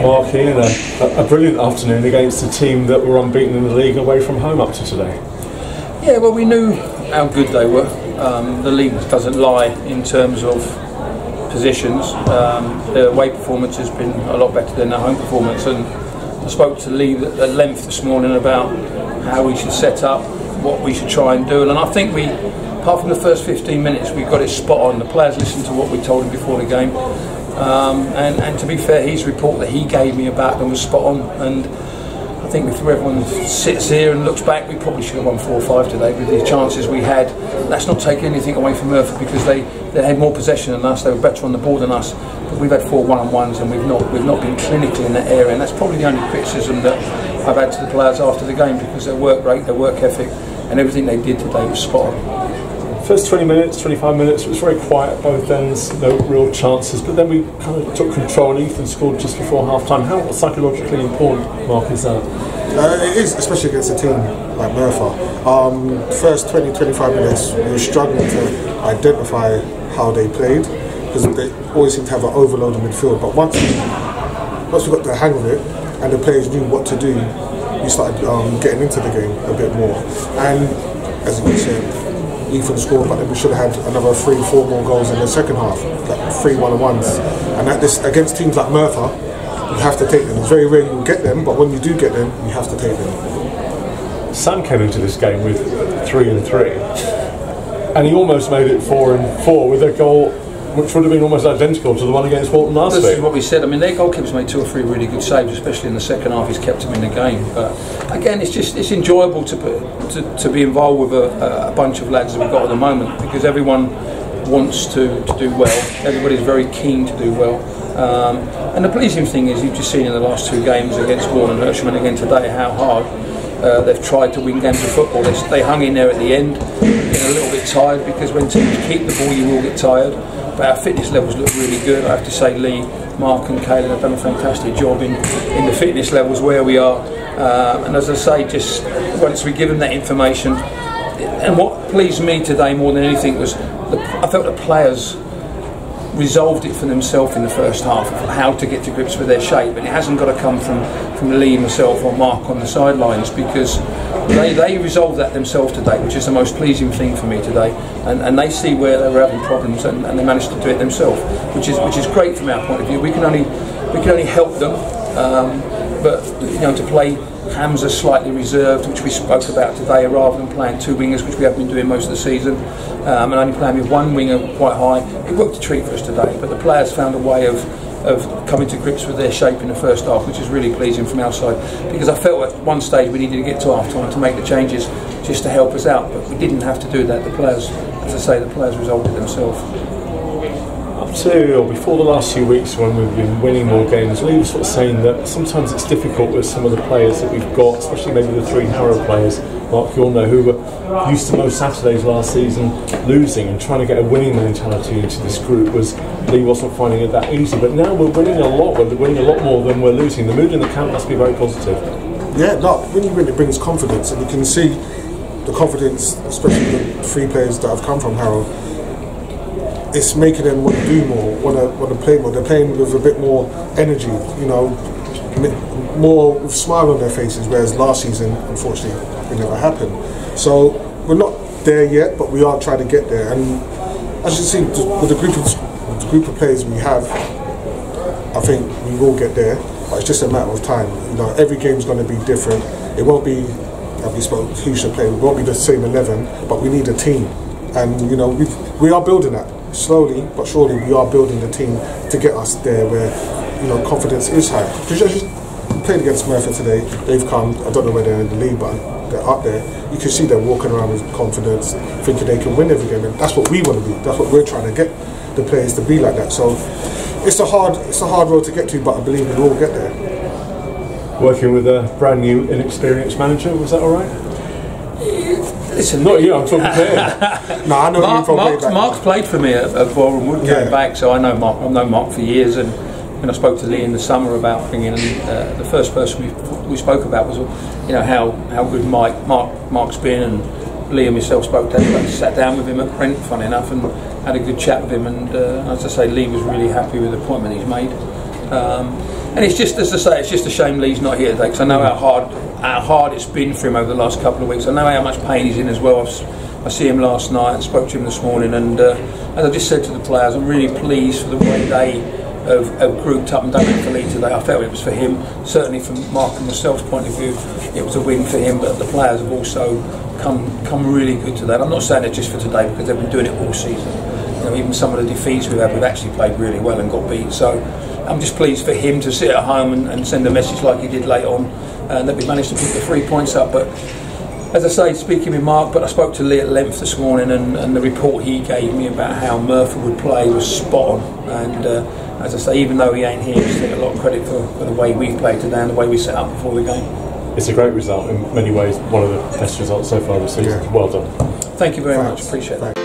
Mark, Ian, a brilliant afternoon against a team that were unbeaten in the league away from home up to today. Yeah, well, we knew how good they were. The league doesn't lie in terms of positions. Their away performance has been a lot better than their home performance, and I spoke to Lee at length this morning about how we should set up, what we should try and do, and I think we, apart from the first 15 minutes, we got it spot on. The players listened to what we told him before the game, and to be fair, his report that he gave me about them was spot on. And I think if everyone sits here and looks back, we probably should have won 4 or 5 today with the chances we had. That's not taking anything away from Merthyr, because they had more possession than us, they were better on the ball than us, but we've had 4 one-on-ones and we've not been clinical in that area, and that's probably the only criticism that I've had to the players after the game, because their work rate, their work ethic and everything they did today was spot on. First 20 minutes, 25 minutes, it was very quiet at both ends, no real chances, but then we kind of took control and Ethan scored just before half-time. How psychologically important, Mark, is that? It is, especially against a team like Merthyr. First 20-25 minutes, we were struggling to identify how they played, because they always seem to have an overload in midfield, but once we got the hang of it and the players knew what to do, we started getting into the game a bit more. And as you said, Ethan scored, but then we should have had another 3-4 more goals in the second half, like 3 one-on-ones. And at this, against teams like Merthyr, you have to take them. It's very rare you get them, but when you do get them, you have to take them. Sam came into this game with 3 and 3, and he almost made it 4 and 4 with a goal which would have been almost identical to the one against Walton last week. This is what we said. I mean, their goalkeepers made 2 or 3 really good saves, especially in the second half. He's kept them in the game. But again, it's enjoyable to be involved with a bunch of lads that we've got at the moment, because everyone wants to do well. Everybody's very keen to do well. And the pleasing thing is, you've just seen in the last 2 games against Warren and Hersham and again today how hard they've tried to win games of football. They hung in there at the end, getting a little bit tired, because when teams keep the ball you will get tired. But our fitness levels look really good. I have to say, Lee, Mark and Caleb have done a fantastic job in the fitness levels where we are. And as I say, just once we give them that information, and what pleased me today more than anything was I felt the players resolved it for themselves in the first half of how to get to grips with their shape, and it hasn't got to come from Lee, myself or Mark on the sidelines, because they resolved that themselves today, which is the most pleasing thing for me today, and they see where they were having problems, and they managed to do it themselves, which is great from our point of view. We can only help them, but you know, to play Hamza slightly reserved, which we spoke about today, rather than playing 2 wingers, which we have been doing most of the season, and only playing with 1 winger quite high. It worked a treat for us today, but the players found a way of coming to grips with their shape in the first half, which is really pleasing from our side, because I felt at one stage we needed to get to half time to make the changes just to help us out, but we didn't have to do that. The players, as I say, the players resolved it themselves. Up to or before the last few weeks, when we've been winning more games, Lee was sort of saying that sometimes it's difficult with some of the players that we've got, especially maybe the 3 Harrow players, Mark, you'll know, who were used to most Saturdays last season losing, and trying to get a winning mentality into this group Lee wasn't finding it that easy. But now we're winning a lot. We're winning a lot more than we're losing. The mood in the camp must be very positive. Yeah, no, when you win, it brings confidence, and you can see the confidence, especially the 3 players that have come from Harrow. It's making them want to do more, want to play more. They're playing with a bit more energy, you know, more with a smile on their faces, whereas last season, unfortunately, it never happened. So we're not there yet, but we are trying to get there. And as you see, with the group of players we have, I think we will get there, but it's just a matter of time. You know, every game's going to be different. It won't be, as we spoke, who should play, it won't be the same 11, but we need a team. And, you know, we are building that. Slowly but surely we are building the team to get us there where, you know, confidence is high. Because as you played against Merthyr today, they've come, I don't know where they're in the league, but they're up there. You can see them walking around with confidence, thinking they can win every game, and that's what we want to be. That's what we're trying to get the players to be like that. So it's a hard road to get to, but I believe we will get there. Working with a brand new, inexperienced manager, was that all right? Listen, not you, I'm talking to him. No, I know you from way back. Mark's played for me at Boreham Wood going back, so I know Mark. I've known Mark for years, and when I spoke to Lee in the summer about bringing in, the first person we spoke about was, you know, how good Mark's been, and Lee and myself spoke to him. Sat down with him at Brent, funny enough, and had a good chat with him. And as I say, Lee was really happy with the appointment he's made. And it's just, as I say, it's just a shame Lee's not here today, because I know how hard it's been for him over the last couple of weeks. I know how much pain he's in as well. I see him last night and spoke to him this morning, and as I just said to the players, I'm really pleased for the way they have grouped up and done it for Lee today. I felt it was for him. Certainly from Mark and myself's point of view, it was a win for him, but the players have also come really good today. And I'm not saying it just for today, because they've been doing it all season. You know, even some of the defeats we've actually played really well and got beat. So I'm just pleased for him to sit at home and send a message like he did late on, and that we managed to pick the 3 points up. But as I say, speaking with Mark, but I spoke to Lee at length this morning, and the report he gave me about how Merthyr would play was spot on. And as I say, even though he ain't here, I just take a lot of credit for the way we played today and the way we set up before the game. It's a great result in many ways, one of the best results so far this season. Well done. Thank you very much, appreciate that.